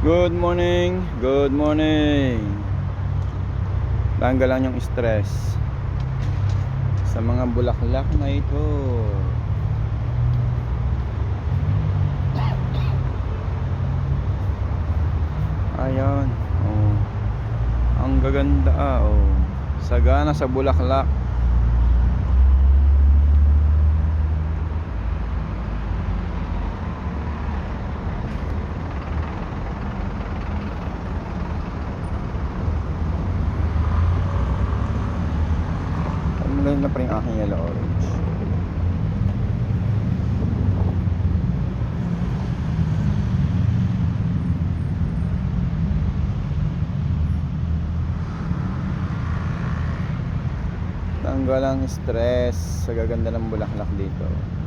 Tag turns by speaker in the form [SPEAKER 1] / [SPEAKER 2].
[SPEAKER 1] Good morning, good morning. Tanggal lang yung stress sa mga bulaklak na ito. Ayan, oh. Ang gaganda, oh. Sagana sa bulaklak. Maganda pa rin aking yellow orange. Tanggal ang stress sa gaganda ng bulaklak dito.